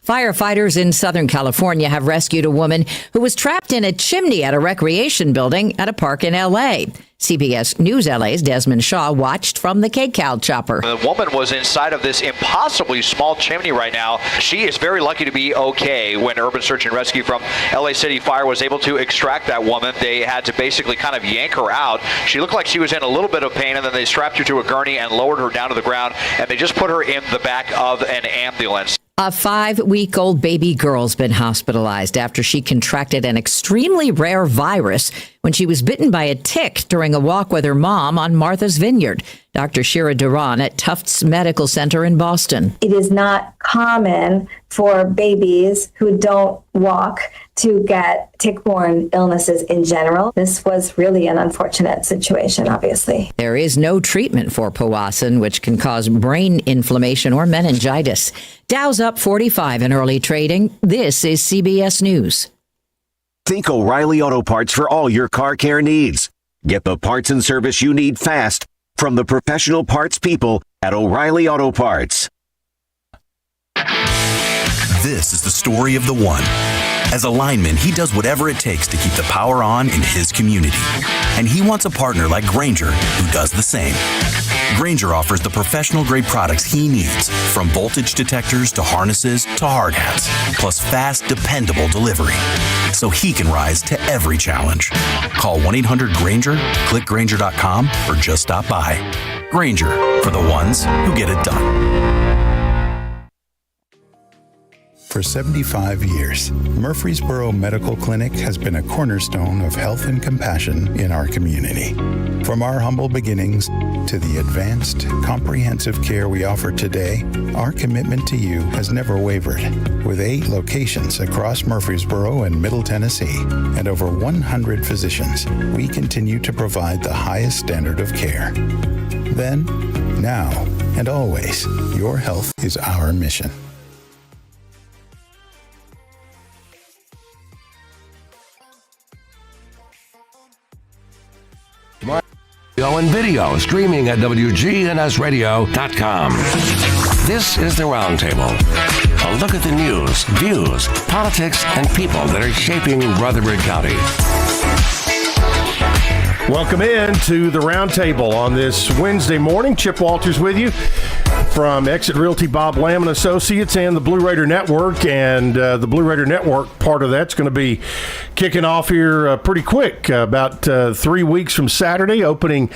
Firefighters in Southern California have rescued a woman who was trapped in a chimney at a recreation building at a park in L.A. CBS News LA's Desmond Shaw watched from the K-Cal chopper. The woman was inside of this impossibly small chimney right now. She is very lucky to be okay. When Urban Search and Rescue from LA City Fire was able to extract that woman, they had to basically kind of yank her out. She looked like she was in a little bit of pain, and then they strapped her to a gurney and lowered her down to the ground, and they just put her in the back of an ambulance. A 5-week-old baby girl's been hospitalized after she contracted an extremely rare virus when she was bitten by a tick during a walk with her mom on Martha's Vineyard. Dr. Shira Duran at Tufts Medical Center in Boston. It is not common for babies who don't walk to get tick-borne illnesses in general. This was really an unfortunate situation, obviously. There is no treatment for Powassan, which can cause brain inflammation or meningitis. Dow's up 45 in early trading. This is CBS News. Think O'Reilly Auto Parts for all your car care needs. Get the parts and service you need fast from the professional parts people at O'Reilly Auto Parts. This is the story of the one. As a lineman, he does whatever it takes to keep the power on in his community. And he wants a partner like Grainger who does the same. Grainger offers the professional-grade products he needs, from voltage detectors to harnesses to hard hats, plus fast, dependable delivery, so he can rise to every challenge. Call 1-800-GRAINGER, click Grainger.com, or just stop by. Grainger, for the ones who get it done. For 75 years, Murfreesboro Medical Clinic has been a cornerstone of health and compassion in our community. From our humble beginnings to the advanced, comprehensive care we offer today, our commitment to you has never wavered. With 8 locations across Murfreesboro and Middle Tennessee and over 100 physicians, we continue to provide the highest standard of care. Then, now, and always, your health is our mission. And video streaming at wgnsradio.com. This is the Roundtable. A look at the news, views, politics, and people that are shaping Rutherford County. Welcome in to the Roundtable on this Wednesday morning. Chip Walters with you from Exit Realty, Bob Lamb and Associates, and the Blue Raider Network. And the Blue Raider Network part of that's going to be kicking off here pretty quick, about 3 weeks from Saturday, opening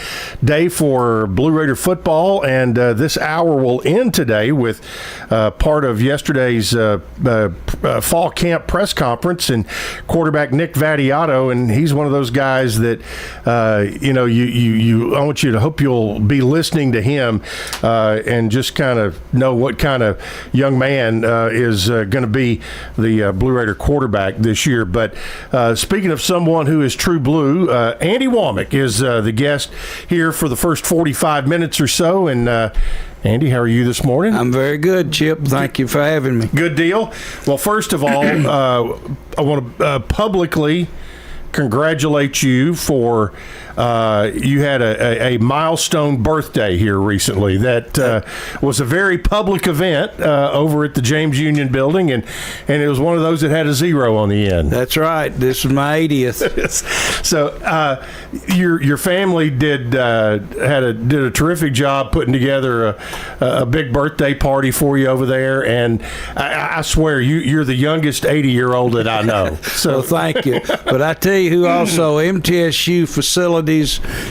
day for Blue Raider football. And this hour will end today with part of yesterday's fall camp press conference, and quarterback Nick Vattiato. And he's one of those guys that, I want you to hope you'll be listening to him and just kind of know what kind of young man is going to be the Blue Raider quarterback this year. But speaking of someone who is true blue, Andy Womack is the guest here for the first 45 minutes or so. And Andy, how are you this morning? I'm very good, Chip. Thank you for having me. Good deal. Well, first of all, I want to publicly congratulate you for you had a milestone birthday here recently. That was a very public event over at the James Union Building, and it was one of those that had a 0 on the end. That's right. This is my 80th. So your family did a terrific job putting together a big birthday party for you over there, and I swear you're the youngest 80-year-old that I know. So well, thank you. But I tell you who also, MTSU facilities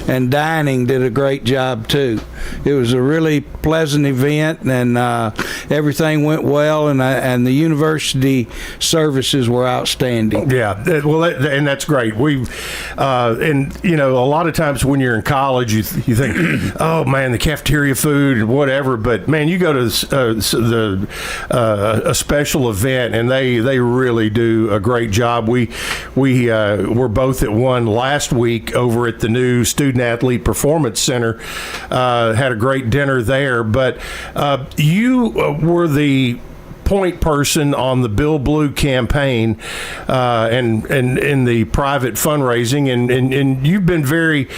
and dining did a great job too. It was a really pleasant event, and everything went well, and the university services were outstanding. Yeah, well, and that's great. And a lot of times when you're in college, you think, oh man, the cafeteria food and whatever. But man, you go to a special event, and they really do a great job. We were both at one last week over at the new Student Athlete Performance Center. Had a great dinner there, but you were the point person on the Bill Blue campaign and in the private fundraising, and you've been very.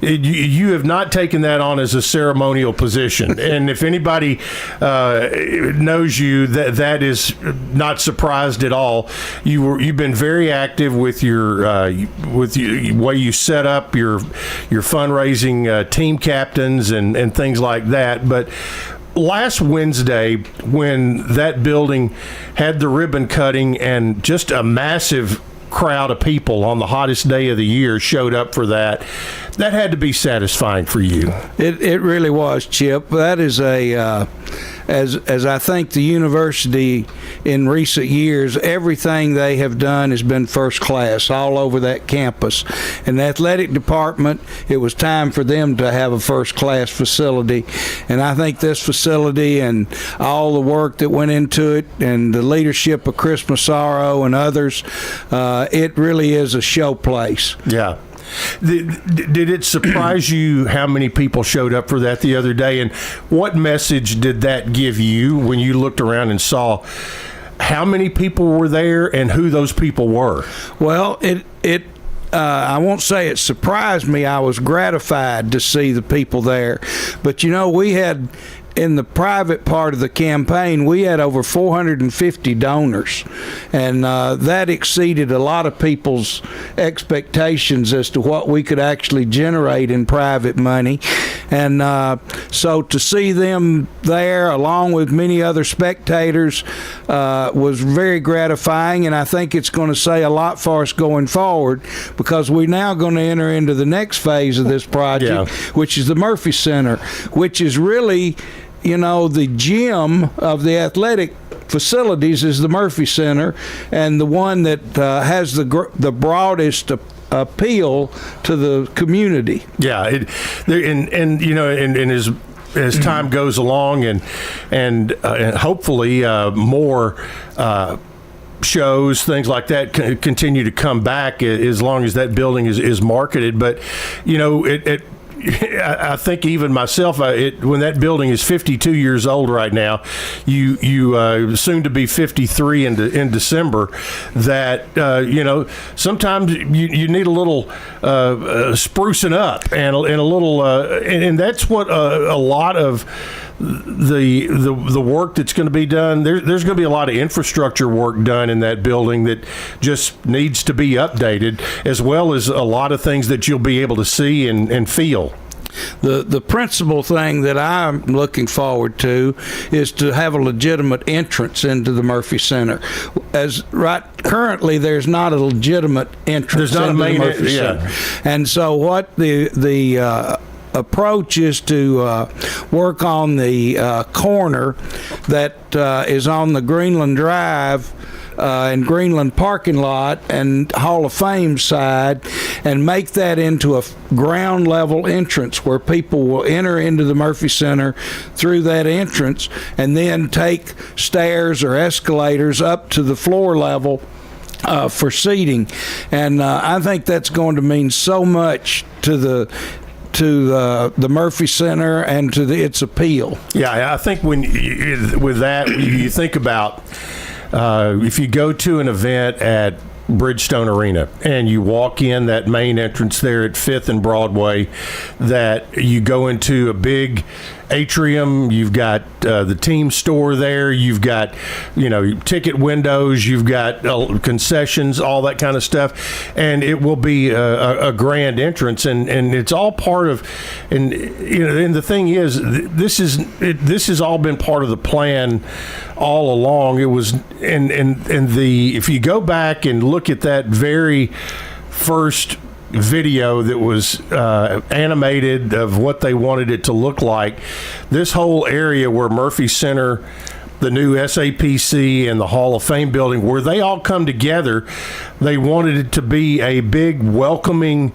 You have not taken that on as a ceremonial position, and if anybody knows you, that is not surprised at all. You've been very active with your way you set up your fundraising team captains and things like that. But last Wednesday, when that building had the ribbon cutting and just a massive crowd of people on the hottest day of the year showed up for that had to be satisfying for you. It really was, Chip. That is as I think the university in recent years, everything they have done has been first class all over that campus. And the athletic department, it was time for them to have a first class facility. And I think this facility and all the work that went into it and the leadership of Chris Massaro and others, it really is a show place. Yeah. Did it surprise you how many people showed up for that the other day? And what message did that give you when you looked around and saw how many people were there and who those people were? Well, I won't say it surprised me. I was gratified to see the people there. But, we had, in the private part of the campaign, we had over 450 donors, and that exceeded a lot of people's expectations as to what we could actually generate in private money. And so to see them there, along with many other spectators, was very gratifying, and I think it's going to say a lot for us going forward, because we're now going to enter into the next phase of this project, which is the Murphy Center, which is really, the gem of the athletic facilities is the Murphy Center, and the one that has the broadest appeal to the community. Yeah, as time goes along and hopefully more shows, things like that continue to come back as long as that building is marketed. But I think even myself, when that building is 52 years old right now, you soon to be 53 in December, that sometimes you need a little sprucing up and a little and that's what a lot of the work that's going to be done. There's going to be a lot of infrastructure work done in that building that just needs to be updated, as well as a lot of things that you'll be able to see and feel. The principal thing that I'm looking forward to is to have a legitimate entrance into the Murphy Center. Currently, there's not a legitimate entrance into the Murphy Center. And so what the approach is to work on the corner that is on the Greenland Drive and Greenland parking lot and Hall of Fame side, and make that into a ground level entrance where people will enter into the Murphy Center through that entrance and then take stairs or escalators up to the floor level for seating. And I think that's going to mean so much to the Murphy Center and to its appeal. Yeah, I think with that, you think about if you go to an event at Bridgestone Arena and you walk in that main entrance there at 5th and Broadway, that you go into a big atrium, you've got the team store there, you've got ticket windows, you've got concessions, all that kind of stuff, and it will be a grand entrance, and it's all part of, and the thing is, this has all been part of the plan all along. It was and if you go back and look at that very first video that was animated of what they wanted it to look like, this whole area where Murphy Center, the new SAPC, and the Hall of Fame building, where they all come together, they wanted it to be a big welcoming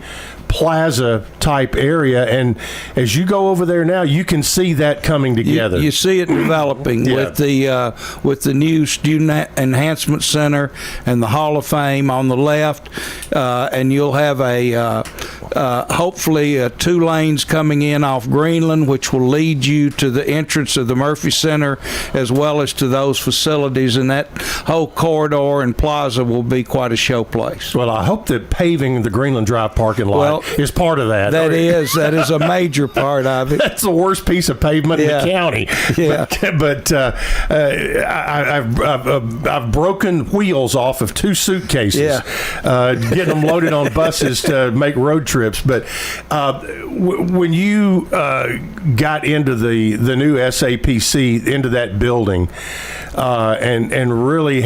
plaza type area, and as you go over there now, you can see that coming together. You see it developing with the new Student Enhancement Center and the Hall of Fame on the left, and you'll have a hopefully 2 lanes coming in off Greenland, which will lead you to the entrance of the Murphy Center as well as to those facilities, and that whole corridor and plaza will be quite a showplace. Well, I hope that paving the Greenland Drive parking lot is part of that. That is a major part of it. That's the worst piece of pavement in the county. Yeah. But I've broken wheels off of 2 suitcases, getting them loaded on buses to make road trips. But when you got into the new SAPC, into that building, and really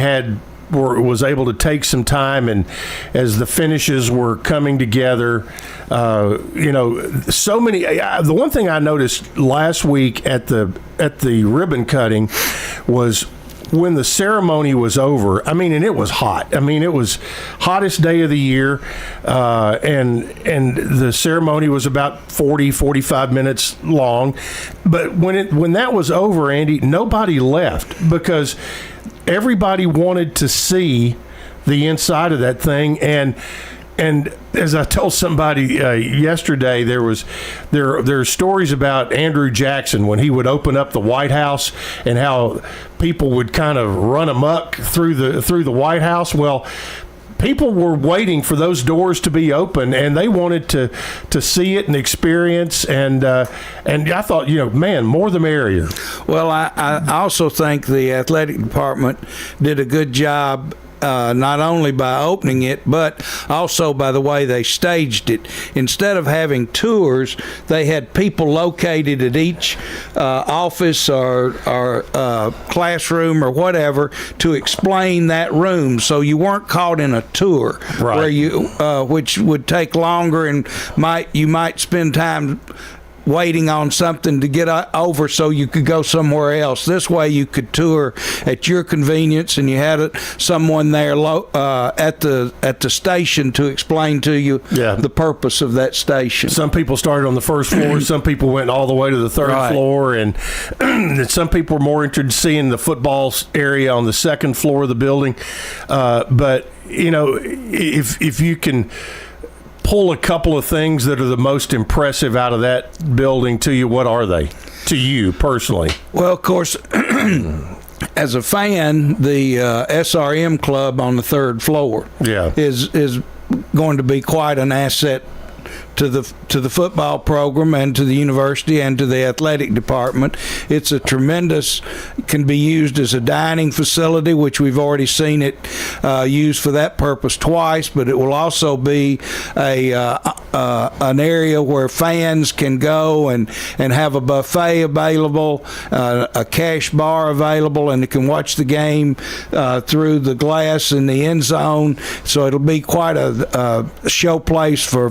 was able to take some time, and as the finishes were coming together, so many. The one thing I noticed last week at the ribbon cutting was when the ceremony was over. I mean, and it was hot. I mean, it was hottest day of the year, and the ceremony was about 45 minutes long. But when that was over, Andy, nobody left because everybody wanted to see the inside of that thing. And as I told somebody yesterday, there are stories about Andrew Jackson when he would open up the White House and how people would kind of run amok through the White House. Well, people were waiting for those doors to be open, and they wanted to see it and experience. And I thought, man, more the merrier. Well, I also think the athletic department did a good job. Not only by opening it, but also by the way they staged it. Instead of having tours, they had people located at each office or classroom or whatever to explain that room, so you weren't caught in a tour where you which would take longer and you might spend time waiting on something to get over so you could go somewhere else. This way you could tour at your convenience, and you had someone there at the station to explain to you the purpose of that station. Some people started on the first floor, some people went all the way to the third floor, and some people were more interested in seeing the football area on the second floor of the building. But if you can pull a couple of things that are the most impressive out of that building to you, what are they to you personally? Well, of course, as a fan, the SRM club on the third floor is going to be quite an asset to the football program and to the university and to the athletic department. It's can be used as a dining facility, which we've already seen it used for that purpose twice, but it will also be an area where fans can go and have a buffet available, a cash bar available, and they can watch the game through the glass in the end zone. So it'll be quite a show place for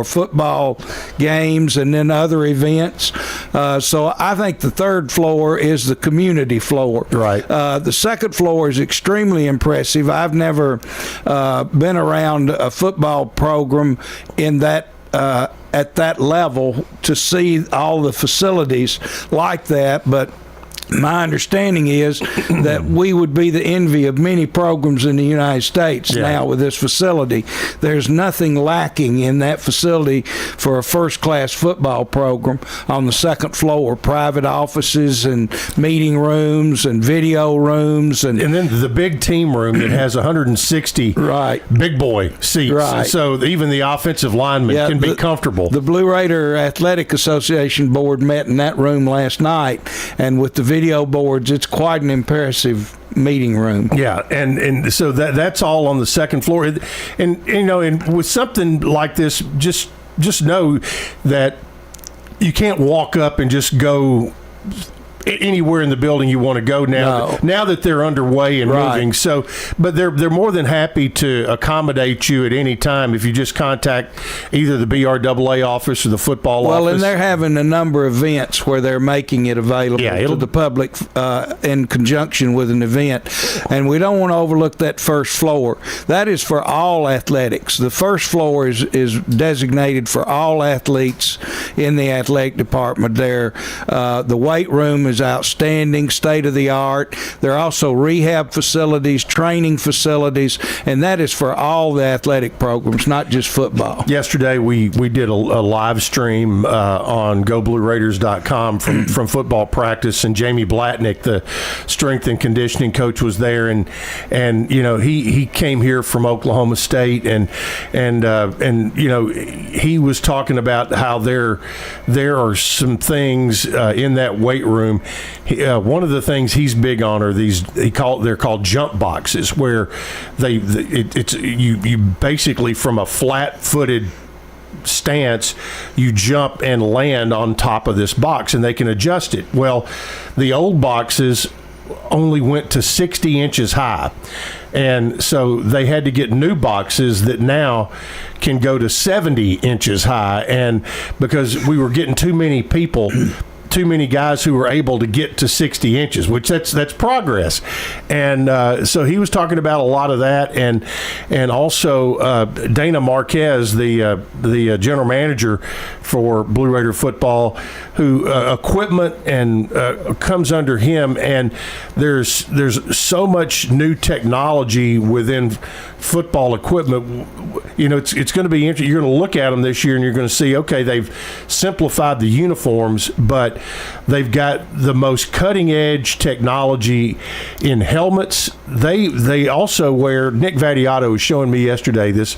football games and then other events. So I think the third floor is the community floor. Right. The second floor is extremely impressive. I've never been around a football program in that at that level to see all the facilities like that, but my understanding is that we would be the envy of many programs in the United States now with this facility. There's nothing lacking in that facility for a first-class football program on the second floor. Private offices and meeting rooms and video rooms. And then the big team room that has 160 big boy seats. Right. So even the offensive linemen can be comfortable. The Blue Raider Athletic Association board met in that room last night, and with the video boards, it's quite an impressive meeting room. Yeah, and so that's all on the second floor. And with something like this, just know that you can't walk up and just go anywhere in the building you want to go now. No. Now that they're underway and moving. So, but they're more than happy to accommodate you at any time if you just contact either the BRAA office or the football office. Well, and they're having a number of events where they're making it available to the public in conjunction with an event. And we don't want to overlook that first floor. That is for all athletics. The first floor is designated for all athletes in the athletic department. There, the weight room is outstanding, state of the art. There are also rehab facilities, training facilities, and that is for all the athletic programs, not just football. Yesterday we did a live stream on GoBlueRaiders.com from football practice, and Jamie Blatnick, the strength and conditioning coach, was there, and he came here from Oklahoma State, and he was talking about how there are some things in that weight room. One of the things he's big on are they're called jump boxes, where you basically from a flat-footed stance you jump and land on top of this box, and they can adjust it. Well, the old boxes only went to 60 inches high, and so they had to get new boxes that now can go to 70 inches high, and because we were getting too many guys who were able to get to 60 inches, which that's progress. And so he was talking about a lot of that, and also Dana Marquez, the general manager for Blue Raider football, who equipment and comes under him, and there's so much new technology within football equipment. It's going to be interesting. You're going to look at them this year, and you're going to see, okay, they've simplified the uniforms, but they've got the most cutting edge technology in helmets. They also wear, Nick Vadiato was showing me yesterday, this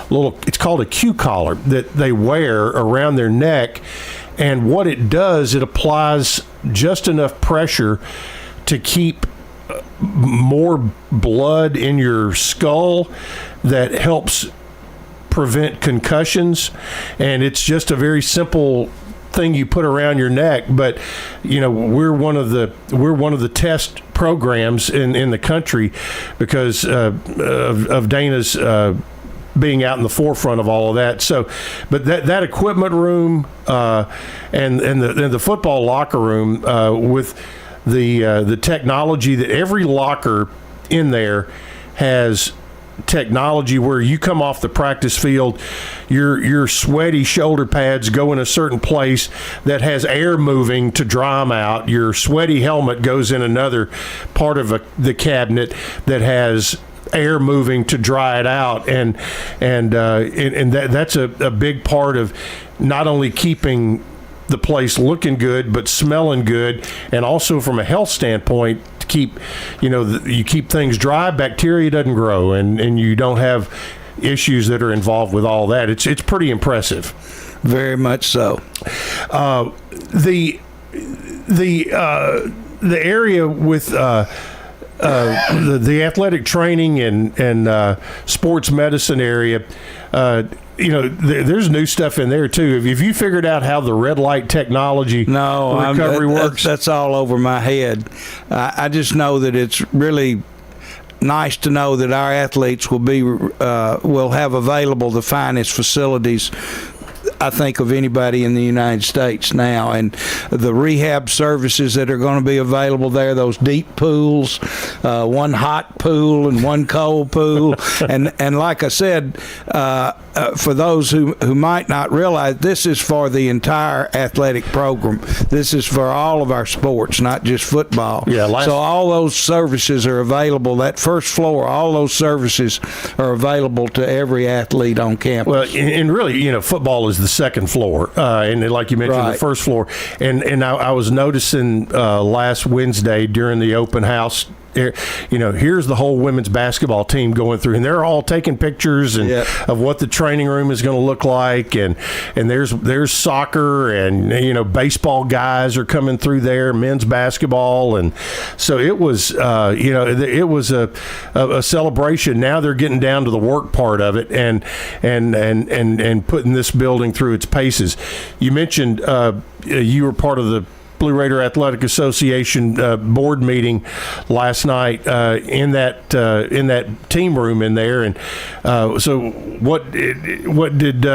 it's called a Q collar that they wear around their neck, and what it does, it applies just enough pressure to keep more blood in your skull that helps prevent concussions, and it's just a very simple thing you put around your neck. But we're one of the test programs in the country because of Dana's being out in the forefront of all of that. So, but that equipment room and the football locker room with the technology, that every locker in there has technology where you come off the practice field, your sweaty shoulder pads go in a certain place that has air moving to dry them out. Your sweaty helmet goes in another part of the cabinet that has air moving to dry it out, and that's a big part of not only keeping the place looking good but smelling good, and also from a health standpoint to keep you keep things dry, bacteria doesn't grow, and you don't have issues that are involved with all that. It's pretty impressive. Very much so. The area with the athletic training and sports medicine area, there's new stuff in there too. Have you figured out how the red light technology recovery works? That's all over my head. I just know that it's really nice to know that our athletes will have available the finest facilities, I think, of anybody in the United States now. And the rehab services that are going to be available there, those deep pools, one hot pool and one cold pool. and like I said, for those who might not realize, this is for the entire athletic program. This is for all of our sports, not just football. So all those services are available. That first floor, all those services are available to every athlete on campus. Well, and really, football is the second floor, and like you mentioned, the first floor. And I was noticing last Wednesday during the open house, here's the whole women's basketball team going through, and they're all taking pictures of what the training room is going to look like, and there's soccer, and baseball guys are coming through there, men's basketball, and so it was it was a celebration. Now they're getting down to the work part of it, and putting this building through its paces. You mentioned you were part of the Blue Raider Athletic Association board meeting last night in that team room in there, and so what did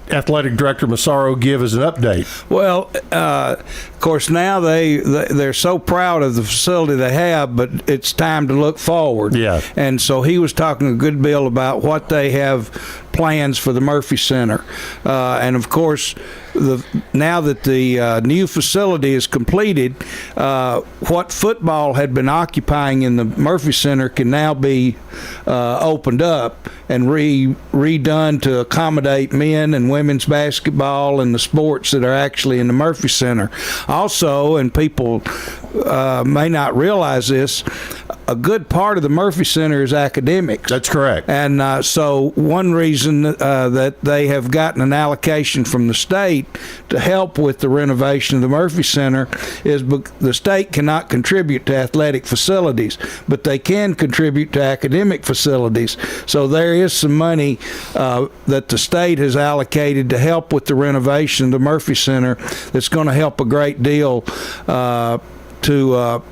Athletic Director Massaro give as an update? Well, of course, now they're so proud of the facility they have, but it's time to look forward. Yeah. And so he was talking a good deal about what they have plans for the Murphy Center. And of course, now that the new facility is completed, what football had been occupying in the Murphy Center can now be opened up and redone to accommodate men and women's basketball and the sports that are actually in the Murphy Center. Also, and people may not realize this, a good part of the Murphy Center is academics. That's correct. And so one reason that they have gotten an allocation from the state to help with the renovation of the Murphy Center is the state cannot contribute to athletic facilities, but they can contribute to academic facilities. So there is some money that the state has allocated to help with the renovation of the Murphy Center that's going to help a great deal to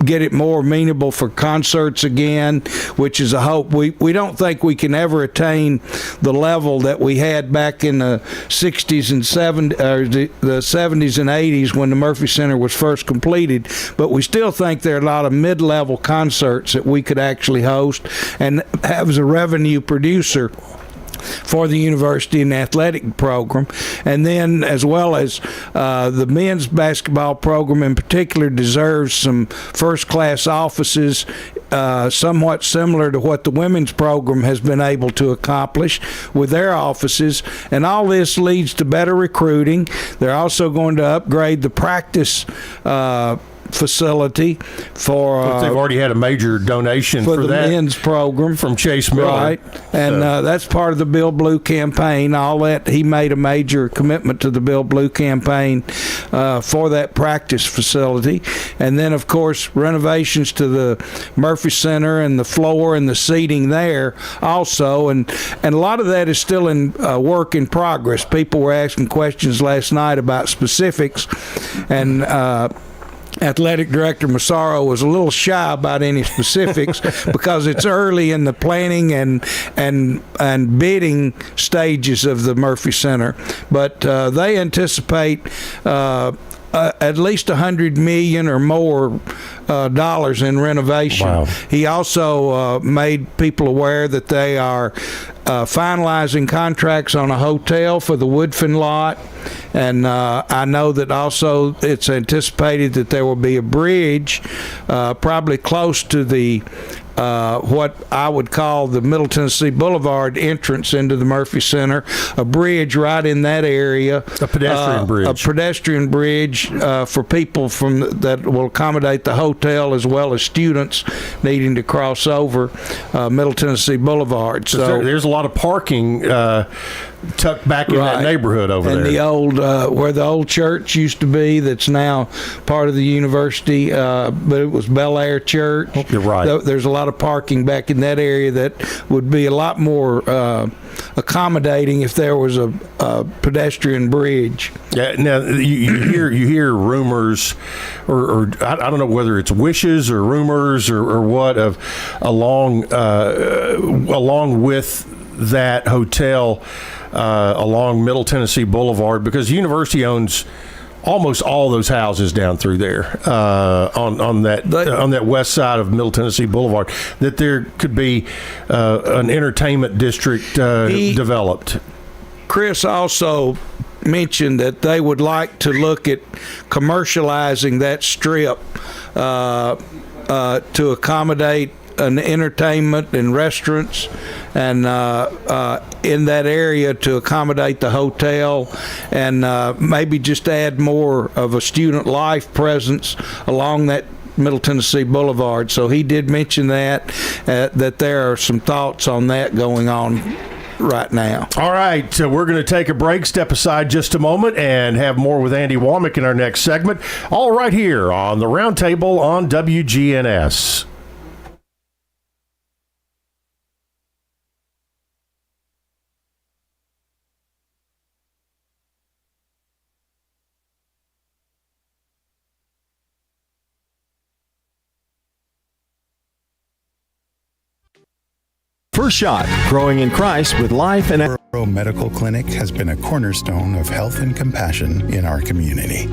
get it more amenable for concerts again, which is a hope. We don't think we can ever attain the level that we had back in the 60s and 70s, or the 70s and 80s when the Murphy Center was first completed, but we still think there are a lot of mid-level concerts that we could actually host and have as a revenue producer for the university and athletic program. And then, as well as the men's basketball program in particular, deserves some first-class offices, somewhat similar to what the women's program has been able to accomplish with their offices. And all this leads to better recruiting. They're also going to upgrade the practice facility for they've already had a major donation for the that men's program from Chase Miller, right? And that's part of the Bill Blue campaign. All that, he made a major commitment to the Bill Blue campaign for that practice facility. And then, of course, renovations to the Murphy Center and the floor and the seating there also. And a lot of that is still in work in progress. People were asking questions last night about specifics, and Athletic Director Massaro was a little shy about any specifics because it's early in the planning and bidding stages of the Murphy Center. But they anticipate at least $100 million or more dollars in renovation. Wow. He also made people aware that they are finalizing contracts on a hotel for the Woodfin lot, and I know that also it's anticipated that there will be a bridge probably close to the what I would call the Middle Tennessee Boulevard entrance into the Murphy Center, a bridge right in that area. A pedestrian bridge. A pedestrian bridge for people that will accommodate the hotel as well as students needing to cross over Middle Tennessee Boulevard. So there's a lot of parking tucked back in that neighborhood over there. And the old, where the old church used to be, that's now part of the university, but it was Bel Air Church. You're right. There's a lot of parking back in that area that would be a lot more accommodating if there was a pedestrian bridge. Yeah. Now you hear rumors, or I don't know whether it's wishes or rumors or what, of along with that hotel along Middle Tennessee Boulevard, because the university owns almost all those houses down through there on that west side of Middle Tennessee Boulevard, that there could be an entertainment district developed. Chris also mentioned that they would like to look at commercializing that strip to accommodate an entertainment and restaurants, and in that area to accommodate the hotel, and maybe just add more of a student life presence along that Middle Tennessee Boulevard. So he did mention that there are some thoughts on that going on right now. All right, so we're going to take a break, step aside just a moment, and have more with Andy Womack in our next segment, all right here on the Roundtable on WGNS. First Shot, growing in Christ with life and Medical Clinic has been a cornerstone of health and compassion in our community.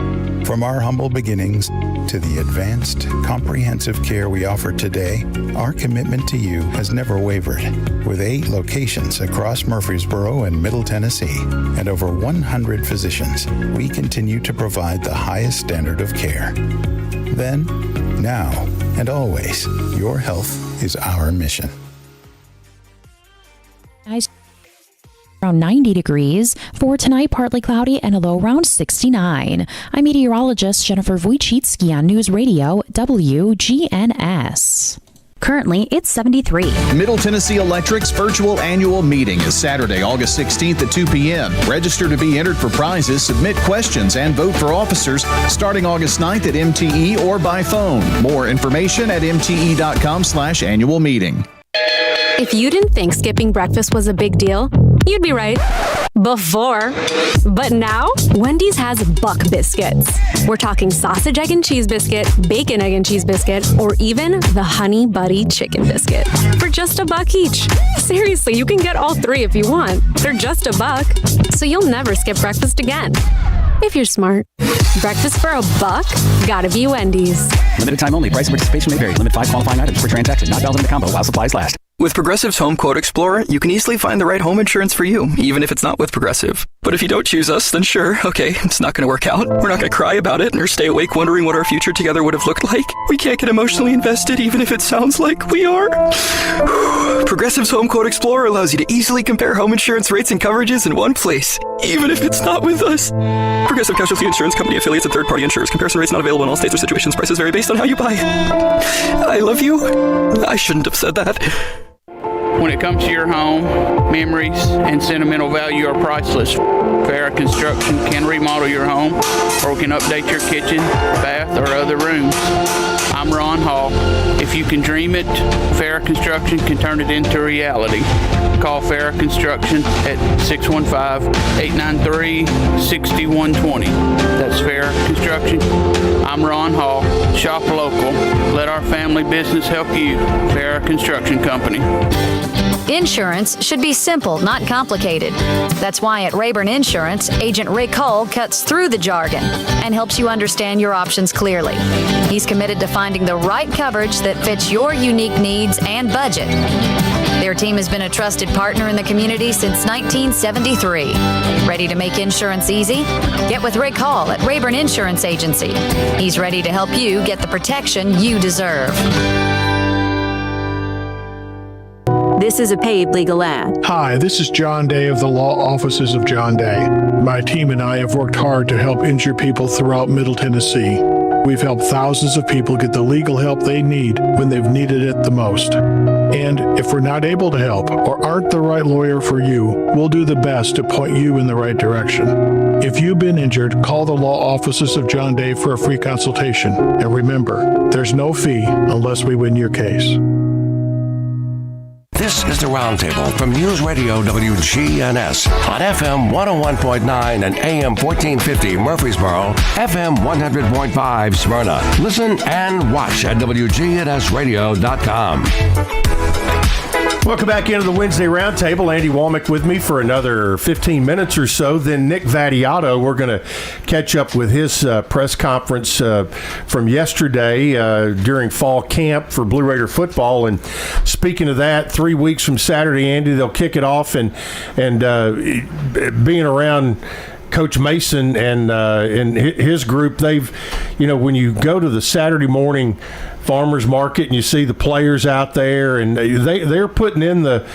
From our humble beginnings to the advanced, comprehensive care we offer today, our commitment to you has never wavered. With 8 locations across Murfreesboro and Middle Tennessee and over 100 physicians, we continue to provide the highest standard of care. Then, now, and always, your health is our mission. Around 90 degrees. For tonight, partly cloudy and a low around 69. I'm meteorologist Jennifer Wojcicki on News Radio WGNS. Currently, it's 73. Middle Tennessee Electric's virtual annual meeting is Saturday, August 16th at 2 p.m. Register to be entered for prizes, submit questions, and vote for officers starting August 9th at MTE or by phone. More information at mte.com/annual meeting. If you didn't think skipping breakfast was a big deal, you'd be right. Before. But now, Wendy's has Buck Biscuits. We're talking sausage, egg, and cheese biscuit, bacon, egg, and cheese biscuit, or even the Honey Buddy Chicken Biscuit for just $1 each. Seriously, you can get all 3 if you want. They're just $1, so you'll never skip breakfast again. If you're smart. Breakfast for $1? Gotta be Wendy's. Limited time only. Price and participation may vary. Limit 5 qualifying items per transaction. Not valid in the combo while supplies last. With Progressive's Home Quote Explorer, you can easily find the right home insurance for you, even if it's not with Progressive. But if you don't choose us, then sure, okay, it's not going to work out. We're not going to cry about it or stay awake wondering what our future together would have looked like. We can't get emotionally invested, even if it sounds like we are. Progressive's Home Quote Explorer allows you to easily compare home insurance rates and coverages in one place, even if it's not with us. Progressive Casualty Insurance Company affiliates and third-party insurers. Comparison rates not available in all states or situations. Prices vary based on how you buy. I love you. I shouldn't have said that. When it comes to your home, memories and sentimental value are priceless. Farrah Construction can remodel your home or can update your kitchen, bath, or other rooms. I'm Ron Hall. If you can dream it, Farrah Construction can turn it into reality. Call Farrah Construction at 615-893-6120. That's Farrah Construction. I'm Ron Hall. Shop local. Let our family business help you. Farrah Construction Company. Insurance should be simple, not complicated. That's why at Rayburn Insurance, Agent Rick Hull cuts through the jargon and helps you understand your options clearly. He's committed to finding the right coverage that fits your unique needs and budget. Their team has been a trusted partner in the community since 1973. Ready to make insurance easy? Get with Rick Hall at Rayburn Insurance Agency. He's ready to help you get the protection you deserve. This is a paid legal ad. Hi, this is John Day of the Law Offices of John Day. My team and I have worked hard to help injured people throughout Middle Tennessee. We've helped thousands of people get the legal help they need when they've needed it the most. And if we're not able to help or aren't the right lawyer for you, we'll do the best to point you in the right direction. If you've been injured, call the Law Offices of John Day for a free consultation. And remember, there's no fee unless we win your case. This is the Roundtable from News Radio WGNS on FM 101.9 and AM 1450 Murfreesboro, FM 100.5 Smyrna. Listen and watch at wgnsradio.com. Welcome back into the Wednesday Roundtable. Andy Womack with me for another 15 minutes or so. Then Nick Vattiato, we're going to catch up with his press conference from yesterday during fall camp for Blue Raider football. And speaking of that, 3 weeks from Saturday, Andy, they'll kick it off. And being around Coach Mason and his group, they've, when you go to the Saturday morning farmers market and you see the players out there, and they're putting in the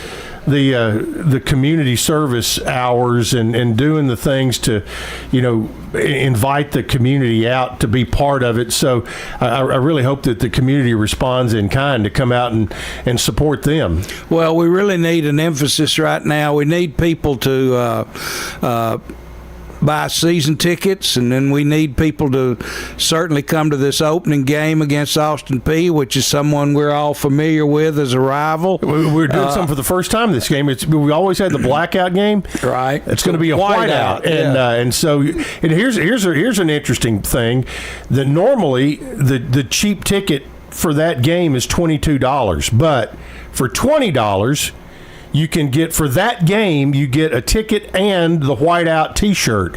community service hours and doing the things to, invite the community out to be part of it. So I really hope that the community responds in kind to come out and support them. Well, we really need an emphasis right now. We need people to buy season tickets, and then we need people to certainly come to this opening game against Austin Peay, which is someone we're all familiar with as a rival. We're doing something for the first time this game. We always had the blackout game. Right. It's going to be a whiteout. And so here's an interesting thing, that normally the cheap ticket for that game is $22, but for $20 you can get, for that game, you get a ticket and the whiteout T-shirt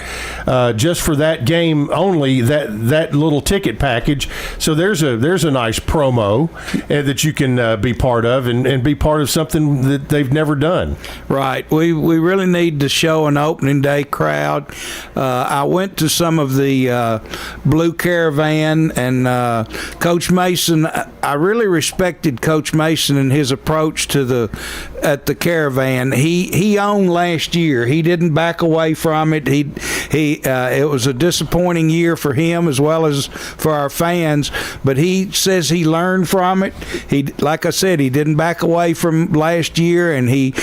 just for that game only, that little ticket package. So there's a nice promo that you can be part of and be part of something that they've never done. Right. We really need to show an opening day crowd. I went to some of the Blue Caravan, and Coach Mason, I really respected Coach Mason and his approach to the Caravan. He owned last year. He didn't back away from it. It was a disappointing year for him as well as for our fans, but he says he learned from it. Like I said, he didn't back away from last year, and he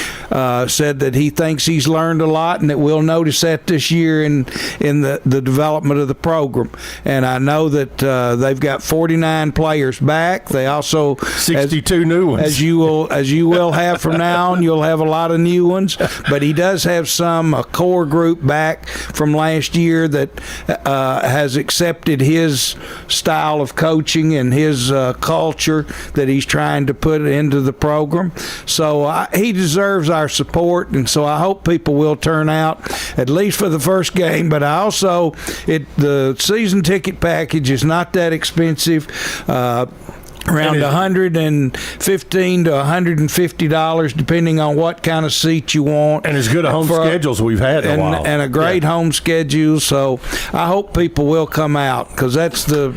said that he thinks he's learned a lot, and that we'll notice that this year in the development of the program. And I know that they've got 49 players back. They also 62 new ones. As you will have from now on, you'll have a lot of new ones. But he does have a core group back from last year that has accepted his style of coaching and his culture that he's trying to put into the program. So he deserves our support, and so I hope people will turn out at least for the first game. But I also, the season ticket package is not that expensive. Around $115 to $150, depending on what kind of seat you want. And as good a home schedule as we've had in a while. And a great home schedule. So I hope people will come out, because that's the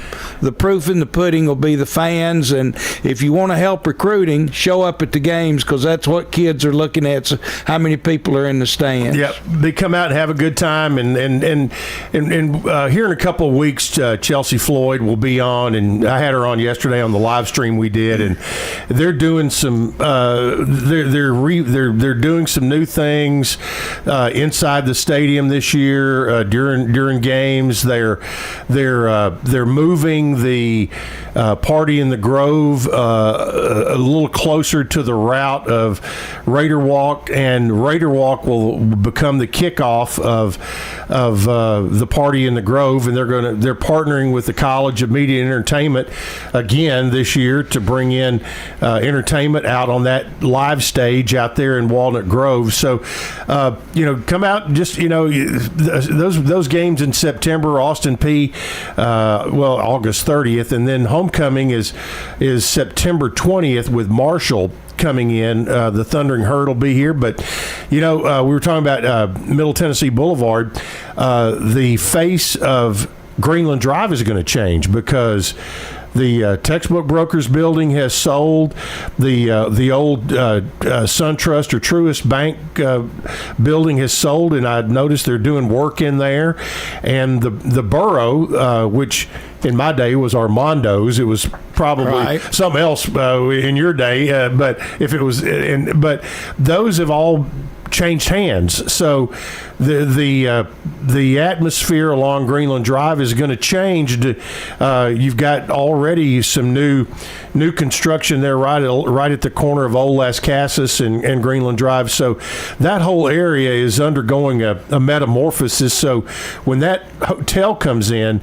proof in the pudding will be the fans. And if you want to help recruiting, show up at the games, because that's what kids are looking at, so how many people are in the stands. Yep, they come out and have a good time. And here in a couple of weeks, Chelsea Floyd will be on, and I had her on yesterday on the live stream we did, and they're doing some they're doing some new things inside the stadium this year during games. They're moving the Party in the Grove a little closer to the route of Raider Walk, and Raider Walk will become the kickoff of the Party in the Grove, and they're partnering with the College of Media and Entertainment again this year to bring in entertainment out on that live stage out there in Walnut Grove. So come out, just those games in September, Austin P August 30th, and then homecoming is September 20th with Marshall coming in. The Thundering Herd will be here, but we were talking about Middle Tennessee Boulevard. The face of Greenland Drive is going to change, because the textbook brokers building has sold. The old SunTrust or Truist Bank building has sold, and I noticed they're doing work in there. And the borough, which in my day was Armando's, it was probably something else in your day. But if it was, but those have all changed hands. So the atmosphere along Greenland Drive is going to change. You've got already some new construction there right at the corner of Old Las Casas and Greenland Drive. So that whole area is undergoing a metamorphosis. So when that hotel comes in,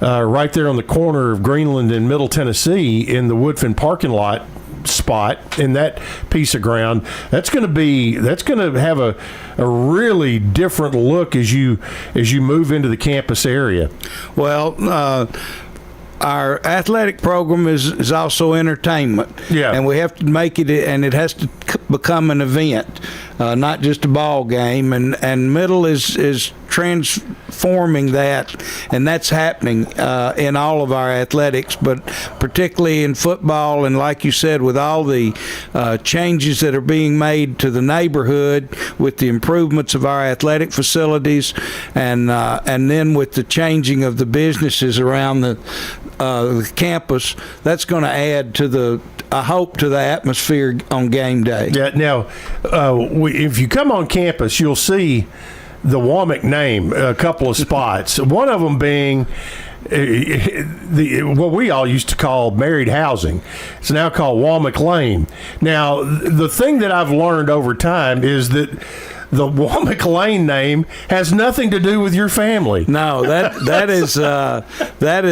right there on the corner of Greenland and Middle Tennessee in the Woodfin parking lot spot, in that piece of ground, that's going to have a really different look as you move into the campus area. Well, our athletic program is also entertainment. Yeah. And we have to make it, and it has to become an event, not just a ball game. And Middle is transforming that, and that's happening in all of our athletics, but particularly in football. And like you said, with all the changes that are being made to the neighborhood, with the improvements of our athletic facilities, and then with the changing of the businesses around the campus, that's going to add to I hope to the atmosphere on game day. Yeah. Now, if you come on campus, you'll see the Womack name a couple of spots. One of them being what we all used to call married housing. It's now called Womack Lane. Now, the thing that I've learned over time is that the Womack Lane name has nothing to do with your family. No, that is the that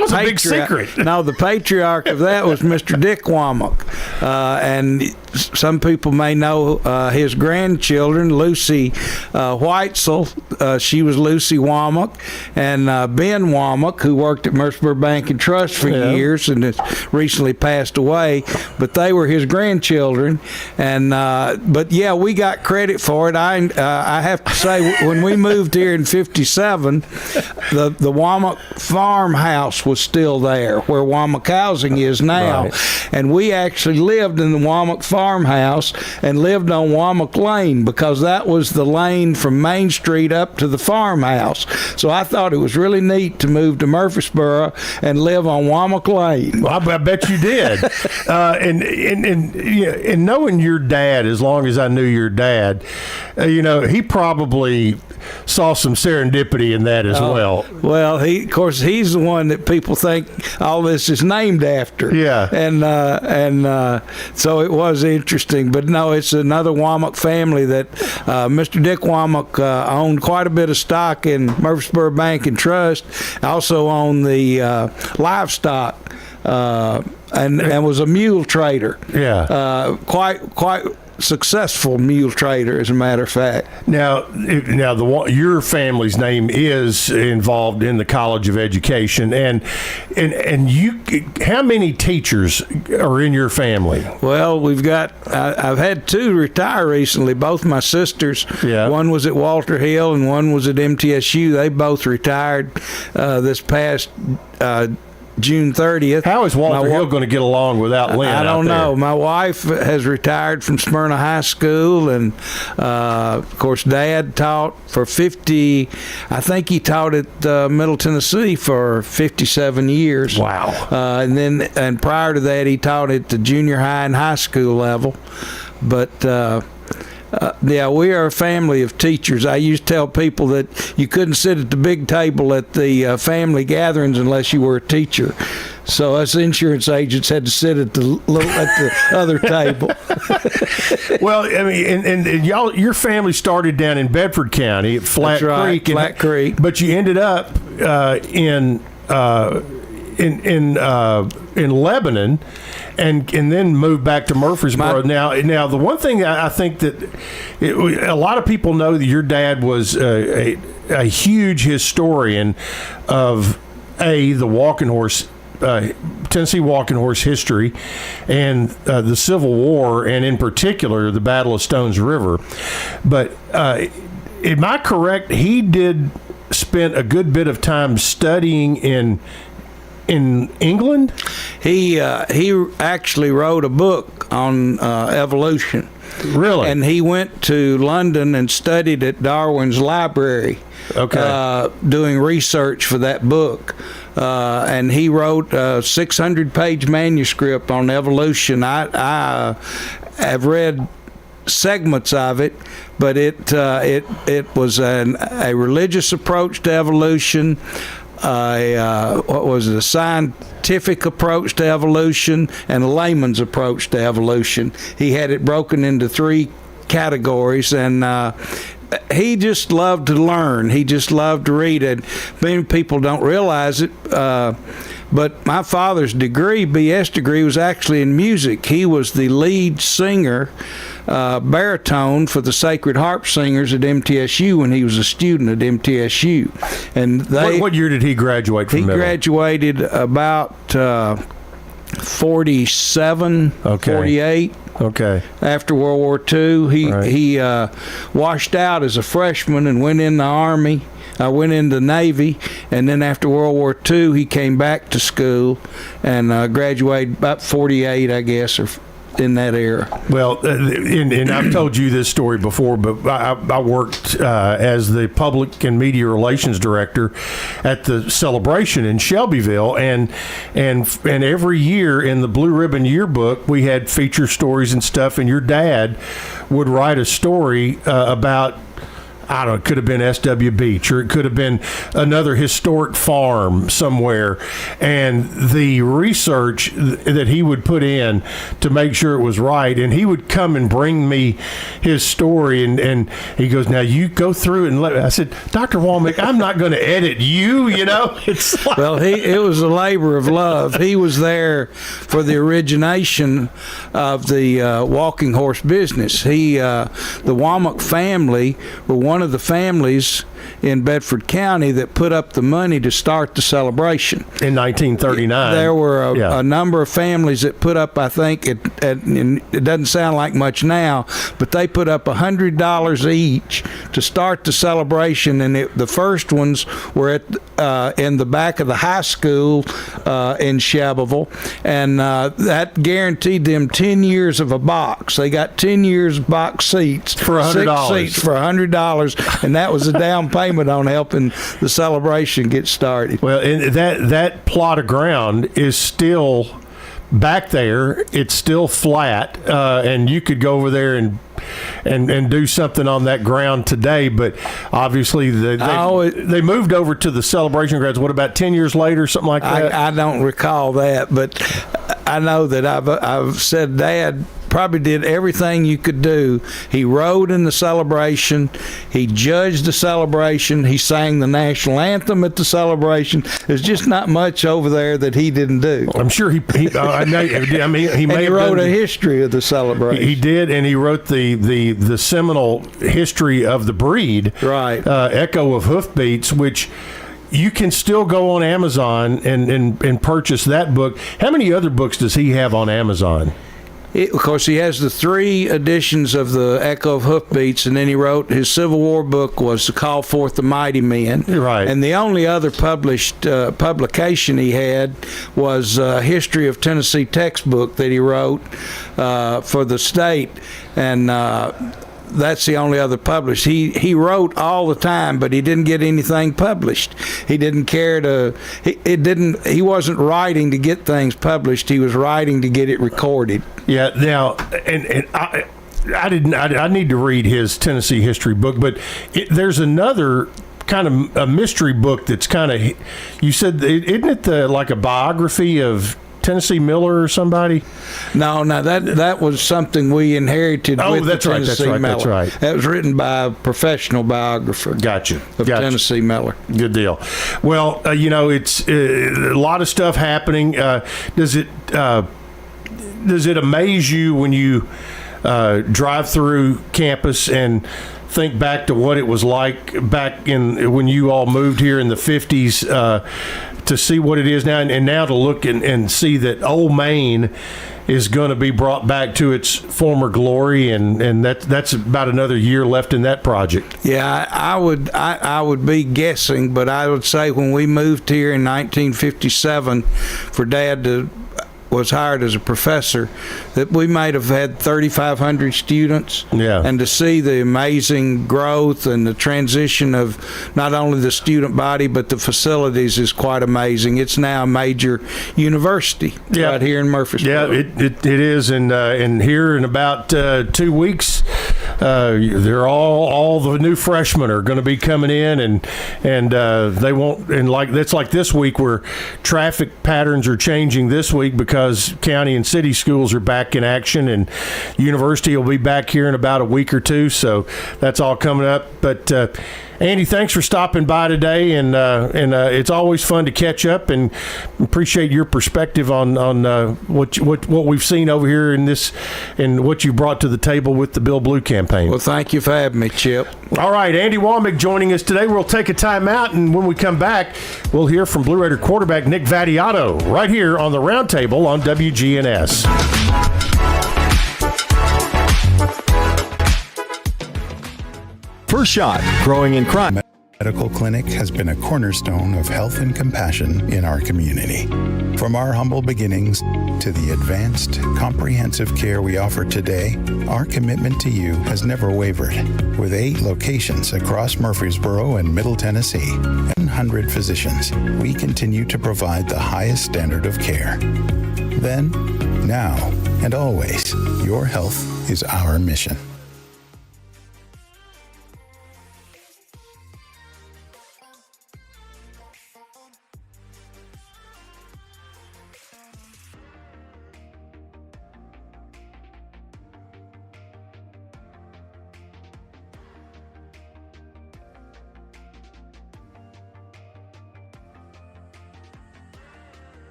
was a big secret. No, the patriarch of that was Mr. Dick Womack, and some people may know his grandchildren, Lucy Whitesell. She was Lucy Womack, and Ben Womack, who worked at Mercersburg Bank and Trust for years and has recently passed away. But they were his grandchildren, and but yeah, we got credit for it. I have to say, when we moved here in '57, the Womack farmhouse was still there, where Womack Housing is now, right. And we actually lived in the Womack farmhouse and lived on Womack Lane, because that was the lane from Main Street up to the farmhouse. So I thought it was really neat to move to Murfreesboro and live on Womack Lane. Well, I bet you did. And knowing your dad, as long as I knew your dad, he probably saw some serendipity in that as well. Well, of course, he's the one that people think all this is named after. Yeah. And so it was interesting. But no, it's another Womack family that Mr. Dick Womack owned quite a bit of stock in Murfreesboro Bank and Trust. Also owned the livestock. And was a mule trader. Yeah. Quite successful mule trader, as a matter of fact. Now, your family's name is involved in the College of Education, and you, how many teachers are in your family? Well, I've had two retire recently. Both my sisters. Yeah. One was at Walter Hill and one was at MTSU. They both retired this past June 30th. How is Walter Hill going to get along without Lynn? I don't know. My wife has retired from Smyrna High School, and of course, Dad taught for 50. I think he taught at Middle Tennessee for 57 years. Wow. And prior to that, he taught at the junior high and high school level. But yeah, we are a family of teachers. I used to tell people that you couldn't sit at the big table at the family gatherings unless you were a teacher. So us insurance agents had to sit at the other table. Well, I mean, and your family started down in Bedford County at Flat Creek. Flat Creek. But you ended up in Lebanon, and then moved back to Murfreesboro. Now the one thing I think that a lot of people know that your dad was a huge historian of the walking horse. Tennessee walking horse history and the Civil War, and in particular the Battle of Stones River. But am I correct? He did spend a good bit of time studying in England. He actually wrote a book on evolution. Really? And he went to London and studied at Darwin's library. Okay. Doing research for that book. And he wrote a 600-page manuscript on evolution. I have read segments of it, but it was a religious approach to evolution, a scientific approach to evolution, and a layman's approach to evolution. He had it broken into 3 categories, and he just loved to learn. He just loved to read it. Many people don't realize it, but my father's degree, BS degree, was actually in music. He was the lead singer, baritone for the Sacred Harp Singers at MTSU when he was a student at MTSU. And what year did he graduate from? He graduated about 47, 48. Okay. After World War II, he washed out as a freshman and went in the Army. Went into the Navy, and then after World War II, he came back to school and graduated about 48, I guess, or in that era. Well, and I've told you this story before, but I worked as the public and media relations director at the Celebration in Shelbyville, and every year in the Blue Ribbon Yearbook, we had feature stories and stuff, and your dad would write a story about I don't know, it could have been SW Beach, or it could have been another historic farm somewhere. And the research that he would put in to make sure it was right, and he would come and bring me his story, and he goes, now you go through it and let me. I said, Dr. Womack, I'm not going to edit you, It's like, well, it was a labor of love. He was there for the origination of the walking horse business. The Womack family were one of the families in Bedford County that put up the money to start the celebration. In 1939. There were a number of families that put up, I think, it doesn't sound like much now, but they put up $100 each to start the celebration, and the first ones were in the back of the high school in Shelbyville, and that guaranteed them 10 years of a box. They got 10 years box seats for $100. 6 seats for $100, and that was a down payment on helping the celebration get started. Well, and that plot of ground is still back there. It's still flat, and you could go over there and do something on that ground today, but obviously they moved over to the celebration grounds. What, about 10 years later, something like that? I don't recall that, but I know that I've said Dad probably did everything you could do. He rode in the celebration. He judged the celebration. He sang the national anthem at the celebration. There's just not much over there that he didn't do. I'm sure he wrote a history of the celebration. He did, and he wrote the seminal history of the breed, right? Echo of Hoofbeats, which you can still go on Amazon and purchase that book. How many other books does he have on Amazon? Of course, he has the 3 editions of the Echo of Hoofbeats, and then he wrote his Civil War book was To Call Forth the Mighty Men. Right. And the only other published publication he had was a History of Tennessee textbook that he wrote for the state, and that's the only other published. He wrote all the time, but he didn't get anything published. He didn't care to. He wasn't writing to get things published. He was writing to get it recorded. Yeah. Now, and I need to read his Tennessee history book, but there's another kind of a mystery book that's kind of. You said, isn't it like a biography of Tennessee Miller or somebody? No, that was something we inherited with that's the right, Tennessee Miller. That's right. That was written by a professional biographer. Gotcha. Tennessee Miller. Good deal. Well, it's a lot of stuff happening. Does it amaze you when you drive through campus and think back to what it was like back in when you all moved here in the 50s, to see what it is now, and now to look and see that Old Main is going to be brought back to its former glory, and that's about another year left in that project. Yeah, I would be guessing, but I would say when we moved here in 1957, for Dad was hired as a professor, that we might have had 3,500 students. Yeah. And to see the amazing growth and the transition of not only the student body but the facilities is quite amazing. It's now a major university right here in Murfreesboro. Yeah, it is, and here in about 2 weeks, they're all the new freshmen are going to be coming in, and they won't, and that's like this week where traffic patterns are changing this week because county and city schools are back in action, and university will be back here in about a week or two, so that's all coming up. But Andy, thanks for stopping by today, and it's always fun to catch up, and appreciate your perspective on what we've seen over here in this, and what you brought to the table with the Bill Blue campaign. Well, thank you for having me, Chip. All right, Andy Womack joining us today. We'll take a time out, and when we come back, we'll hear from Blue Raider quarterback Nick Vattiato right here on the Roundtable on WGNS. First Shot, growing in crime. Medical Clinic has been a cornerstone of health and compassion in our community. From our humble beginnings to the advanced, comprehensive care we offer today, our commitment to you has never wavered. With 8 locations across Murfreesboro and Middle Tennessee, 100 physicians, we continue to provide the highest standard of care. Then, now, and always, your health is our mission.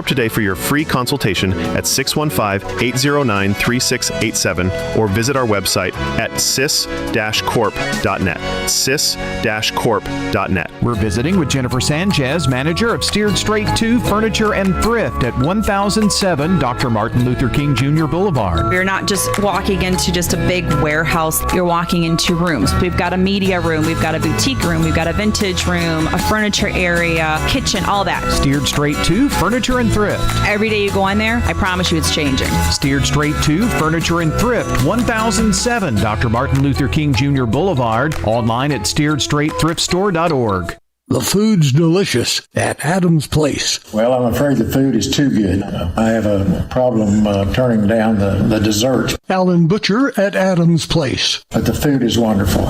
today for your free consultation at 615-809-3687 or visit our website at cis-corp.net. cis-corp.net. We're visiting with Jennifer Sanchez, manager of Steered Straight 2 Furniture and Thrift at 1007 Dr. Martin Luther King Jr. Boulevard. You're not just walking into just a big warehouse. You're walking into rooms. We've got a media room. We've got a boutique room. We've got a vintage room, a furniture area, kitchen, all that. Steered Straight 2 Furniture and Thrift. Every day you go in there, I promise you it's changing. Steered Straight 2 Furniture and Thrift, 1007 Dr. Martin Luther King Jr. Boulevard. Online at steeredstraightthriftstore.org. The food's delicious at Adams Place. Well, I'm afraid the food is too good. I have a problem turning down the dessert. Alan Butcher at Adams Place. But the food is wonderful.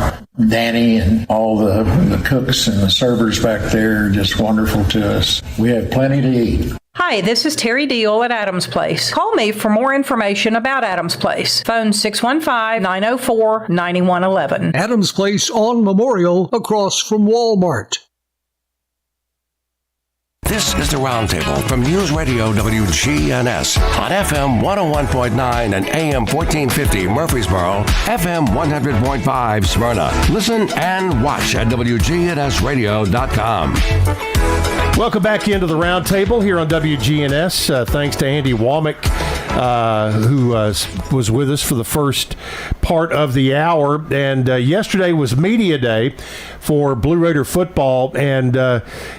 Danny and all the cooks and the servers back there are just wonderful to us. We have plenty to eat. Hi, this is Terry Deal at Adams Place. Call me for more information about Adams Place. Phone 615-904-9111. Adams Place on Memorial across from Walmart. This is the Roundtable from News Radio WGNS on FM 101.9 and AM 1450 Murfreesboro, FM 100.5 Smyrna. Listen and watch at wgnsradio.com. Welcome back into the Roundtable here on WGNS. Thanks to Andy Womack, who was with us for the first part of the hour. And yesterday was media day for Blue Raider football, and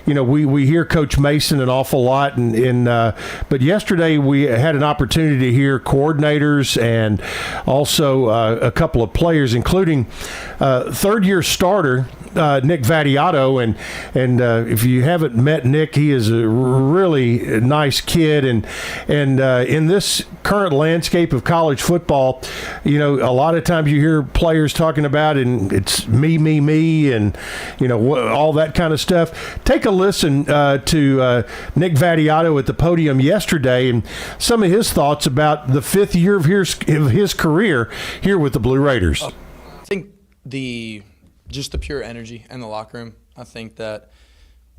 we hear Coach Mason an awful lot, but yesterday we had an opportunity to hear coordinators and also a couple of players, including third-year starter Nick Vattiato, and if you haven't met Nick, he is a really nice kid, and in this current landscape of college football, a lot of times you hear players talking about, and it's me, and all that kind of stuff. Take a listen to Nick Vattiato at the podium yesterday, and some of his thoughts about the fifth year of his career here with the Blue Raiders. I think just the pure energy in the locker room. I think that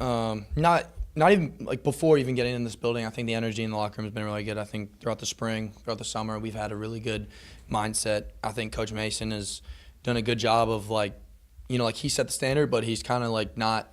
not even like before even getting in this building, I think the energy in the locker room has been really good. I think throughout the spring, throughout the summer, we've had a really good mindset. I think Coach Mason has done a good job of he set the standard, but he's kind of not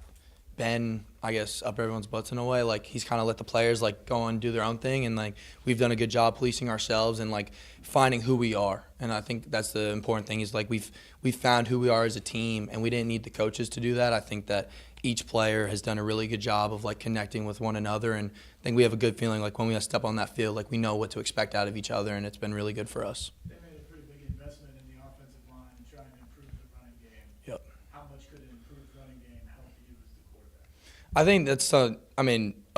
been, I guess, up everyone's butts in a way. He's kind of let the players go and do their own thing, and we've done a good job policing ourselves and finding who we are. And I think that's the important thing is we've found who we are as a team, and we didn't need the coaches to do that. I think that each player has done a really good job of connecting with one another, and I think we have a good feeling when we step on that field, we know what to expect out of each other, and it's been really good for us. They made a pretty big investment in the offensive line and trying to improve the running game. Yep. How much could an improved running game help you as the quarterback? I think that's a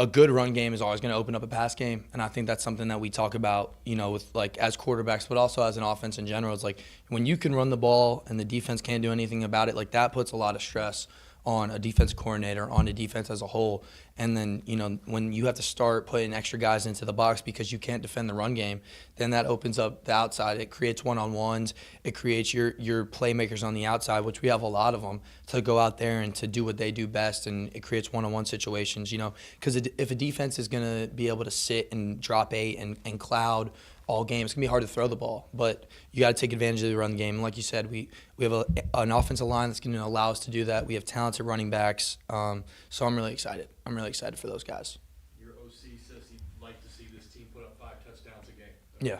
good run game is always going to open up a pass game, and I think that's something that we talk about, with as quarterbacks, but also as an offense in general. It's when you can run the ball and the defense can't do anything about it, that puts a lot of stress on a defense coordinator, on a defense as a whole. And then, when you have to start putting extra guys into the box because you can't defend the run game, then that opens up the outside. It creates one-on-ones. It creates your playmakers on the outside, which we have a lot of them, to go out there and to do what they do best. And it creates one-on-one situations, because if a defense is going to be able to sit and drop 8 and cloud all game, it's going to be hard to throw the ball, but you got to take advantage of the run game. And like you said, we have an offensive line that's going to allow us to do that. We have talented running backs, so I'm really excited. I'm really excited for those guys. Your OC says he'd like to see this team put up 5 touchdowns a game. Yeah.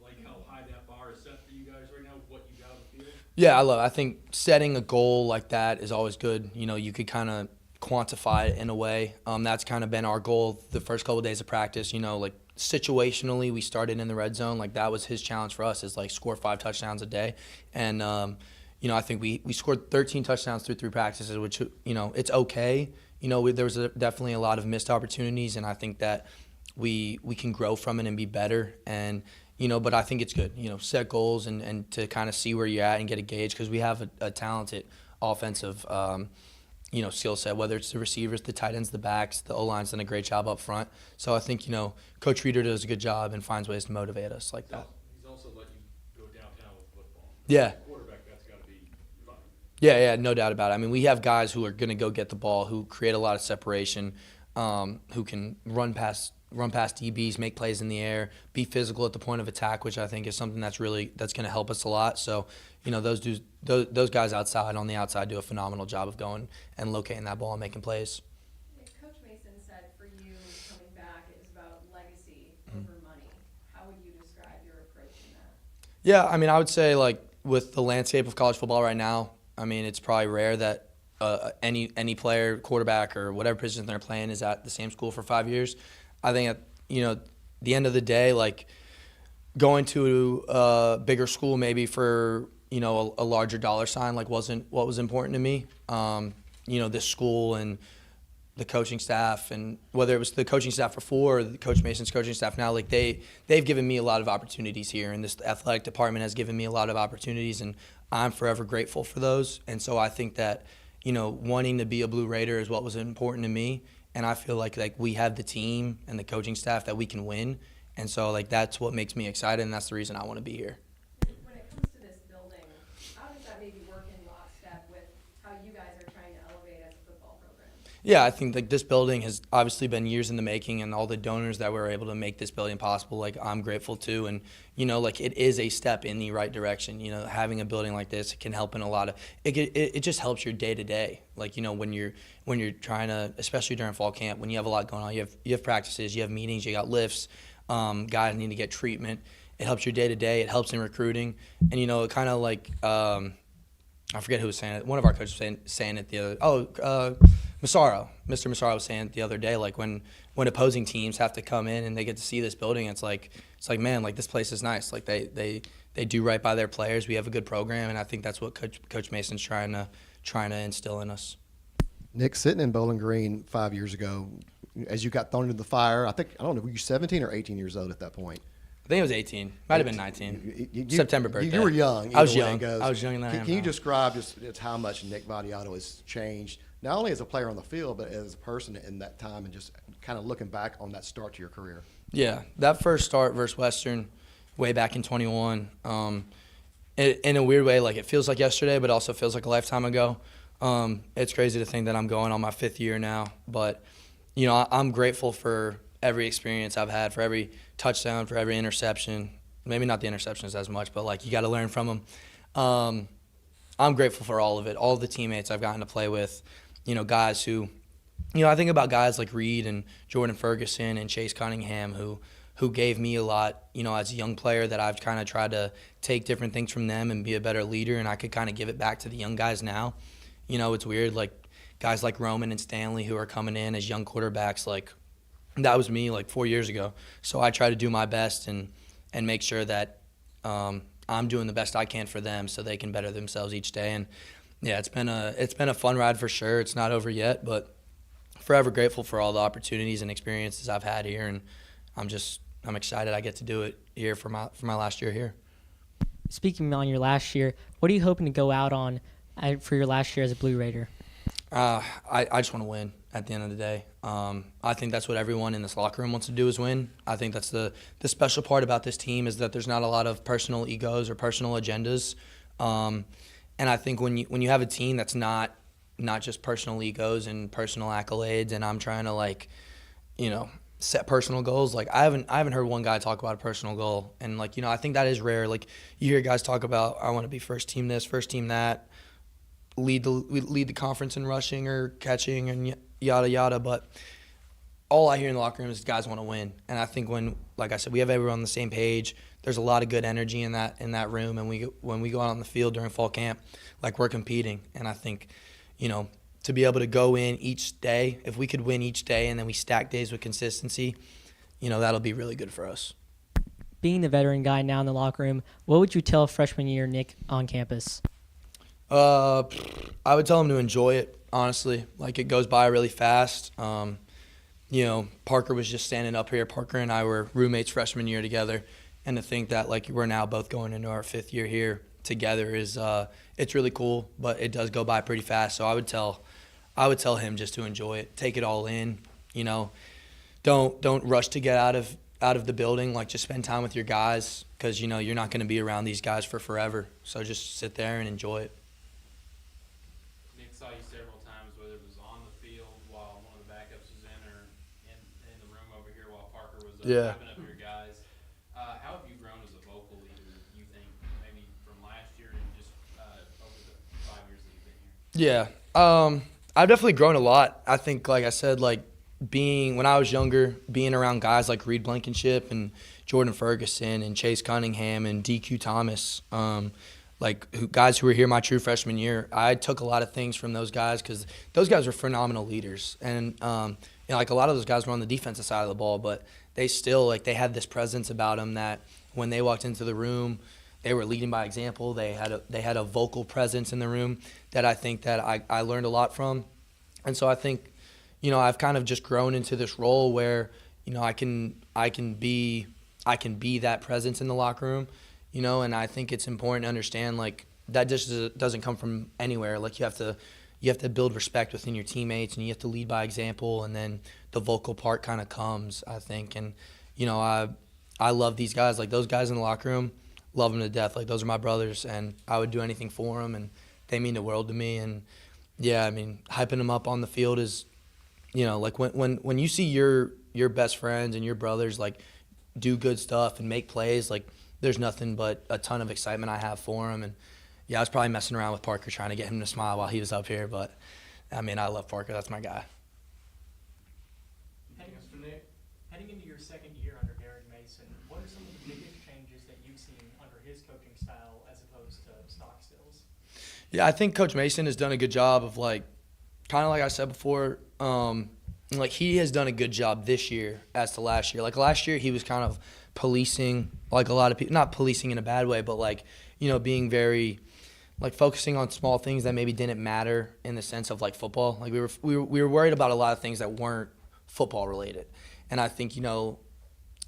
Like how high that bar is set for you guys right now, what you got on the field? Yeah, I love it. I think setting a goal like that is always good. You could kind of quantify it in a way. That's kind of been our goal the first couple of days of practice, situationally, we started in the red zone. That was his challenge for us, is score 5 touchdowns a day. And, I think we scored 13 touchdowns through 3 practices, which, it's okay. There was definitely a lot of missed opportunities, and I think that we can grow from it and be better. And, but I think it's good, set goals and to kind of see where you're at and get a gauge, because we have a talented offensive skill set, whether it's the receivers, the tight ends, the backs, the O-line's done a great job up front. So I think, Coach Reeder does a good job and finds ways to motivate us like that. He's also let you go downtown with football. Yeah. Quarterback, that's got to be fun. Yeah, no doubt about it. We have guys who are going to go get the ball, who create a lot of separation. who can run past DBs, make plays in the air, be physical at the point of attack, which I think is something that's going to help us a lot. So, those guys outside on the outside do a phenomenal job of going and locating that ball and making plays. Coach Mason said for you coming back, it was about legacy over money. How would you describe your approach in that? Yeah, I mean, I would say like with the landscape of college football right now, I mean, it's probably rare that any player, quarterback, or whatever position they're playing is at the same school for 5 years. I think at the end of the day, like going to a bigger school maybe for a larger dollar sign like wasn't what was important to me. This school and the coaching staff, and whether it was the coaching staff before or Coach Mason's coaching staff now, like they've given me a lot of opportunities here, and this athletic department has given me a lot of opportunities, and I'm forever grateful for those. And so I think that wanting to be a Blue Raider is what was important to me. And I feel like we have the team and the coaching staff that we can win. And so like that's what makes me excited, and that's the reason I want to be here. When it comes to this building, how does that maybe work in lockstep with how you guys are trying to elevate as a football program? Yeah, I think like this building has obviously been years in the making, and all the donors that were able to make this building possible, like I'm grateful to. And like it is a step in the right direction. Having a building like this, it can help in a lot of it just helps your day to day. Like when you're trying to, especially during fall camp, when you have a lot going on, you have practices, you have meetings, you got lifts, guys need to get treatment. It helps your day to day. It helps in recruiting, and it kind of like I forget who was saying it. One of our coaches was saying it the other. Mr. Massaro was saying it the other day. Like when opposing teams have to come in and they get to see this building, it's like man, like this place is nice. Like they do right by their players. We have a good program, and I think that's what Coach Mason's trying to instill in us. Nick, sitting in Bowling Green 5 years ago, as you got thrown into the fire, I don't know, were you 17 or 18 years old at that point? I think it was 18. Might have been 19. September birthday. You were young. I was young. I was younger than I am Can you now. describe just how much Nick Vadiato has changed, not only as a player on the field, but as a person in that time, and just kind of looking back on that start to your career? Yeah, that first start versus Western way back in 21, in a weird way, like it feels like yesterday, but also feels like a lifetime ago. It's crazy to think that I'm going on my 5th year now, but I'm grateful for every experience I've had, for every touchdown, for every interception. Maybe not the interceptions as much, but like you got to learn from them. I'm grateful for all of it, all of the teammates I've gotten to play with, guys who, I think about guys like Reed and Jordan Ferguson and Chase Cunningham who gave me a lot, as a young player, that I've kind of tried to take different things from them and be a better leader, and I could kind of give it back to the young guys now. It's weird, like guys like Roman and Stanley who are coming in as young quarterbacks, like that was me like 4 years ago. So I try to do my best and make sure that I'm doing the best I can for them so they can better themselves each day. And yeah, it's been a fun ride for sure. It's not over yet, but forever grateful for all the opportunities and experiences I've had here, and I'm excited I get to do it here for my last year here. Speaking on your last year, what are you hoping to go out on for your last year as a Blue Raider? I just want to win at the end of the day. I think that's what everyone in this locker room wants to do, is win. I think that's the special part about this team, is that there's not a lot of personal egos or personal agendas. And I think when you have a team that's not just personal egos and personal accolades, and I'm trying to set personal goals. Like I haven't heard one guy talk about a personal goal, and I think that is rare. Like you hear guys talk about, I want to be first team this, first team that, lead the conference in rushing or catching and yada yada. But all I hear in the locker room is guys want to win, and I think when, like I said, we have everyone on the same page. There's a lot of good energy in that room, and when we go out on the field during fall camp, like we're competing. And I think, to be able to go in each day, if we could win each day and then we stack days with consistency, that'll be really good for us. Being the veteran guy now in the locker room, what would you tell freshman year Nick on campus? I would tell him to enjoy it, honestly. Like, it goes by really fast. Parker was just standing up here. Parker and I were roommates freshman year together, and to think that we're now both going into our 5th year here together is it's really cool, but it does go by pretty fast. So I would tell him just to enjoy it, take it all in. Don't rush to get out of the building. Like, just spend time with your guys, because you're not going to be around these guys for forever. So just sit there and enjoy it. Nick saw you several times, whether it was on the field while one of the backups was in, or Yeah. wrapping up your guys. How have you grown as a vocal leader, you think, maybe from last year and just over the 5 years that you've been here? Yeah. I've definitely grown a lot. I think, like I said, like when I was younger, being around guys like Reed Blankenship and Jordan Ferguson and Chase Cunningham and DQ Thomas, guys who were here my true freshman year, I took a lot of things from those guys because those guys were phenomenal leaders. And, like a lot of those guys were on the defensive side of the ball, but they still, they had this presence about them that when they walked into the room, they were leading by example. They had a vocal presence in the room that I think that I learned a lot from. And so I think, I've kind of just grown into this role where, I can be that presence in the locker room, and I think it's important to understand that just doesn't come from anywhere. You have to build respect within your teammates, and you have to lead by example, and then the vocal part kind of comes, I think. And I love these guys. Those guys in the locker room, love them to death. Those are my brothers, and I would do anything for them, and they mean the world to me. And yeah, I mean, hyping them up on the field is, when you see your best friends and your brothers do good stuff and make plays, there's nothing but a ton of excitement I have for them. And yeah, I was probably messing around with Parker trying to get him to smile while he was up here, but I mean, I love Parker. That's my guy. Heading into your second year under Derek Mason, what are some of the biggest changes that you've seen under his coaching style as opposed to Stockstill's? Yeah, I think Coach Mason has done a good job of kind of like I said before, he has done a good job this year as to last year. Last year, he was kind of policing, a lot of people, not policing in a bad way, but being very, focusing on small things that maybe didn't matter in the sense of football. We were worried about a lot of things that weren't football related. And I think,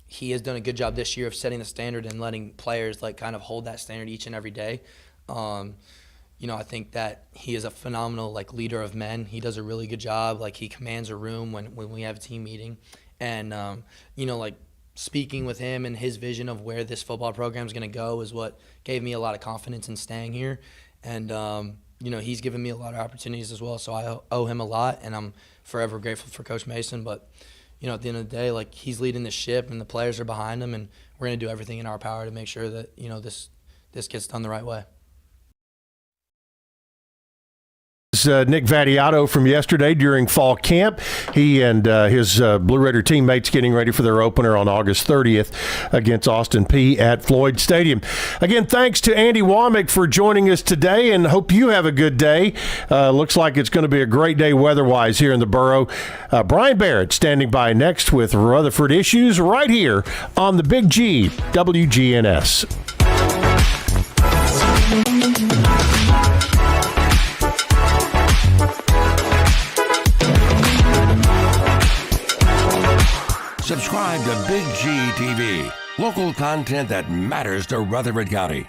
he has done a good job this year of setting the standard and letting players kind of hold that standard each and every day. I think that he is a phenomenal leader of men. He does a really good job. He commands a room when we have a team meeting, and speaking with him and his vision of where this football program is going to go is what gave me a lot of confidence in staying here. And he's given me a lot of opportunities as well. So I owe him a lot, and I'm forever grateful for Coach Mason. But at the end of the day, he's leading the ship, and the players are behind him, and we're going to do everything in our power to make sure that this gets done the right way. Nick Vattiato from yesterday during fall camp. He and his Blue Raider teammates getting ready for their opener on August 30th against Austin Peay at Floyd Stadium. Again, thanks to Andy Womack for joining us today, and hope you have a good day. Looks like it's going to be a great day weather-wise here in the borough. Brian Barrett standing by next with Rutherford Issues right here on the Big G, WGNS. Subscribe to Big G TV, local content that matters to Rutherford County.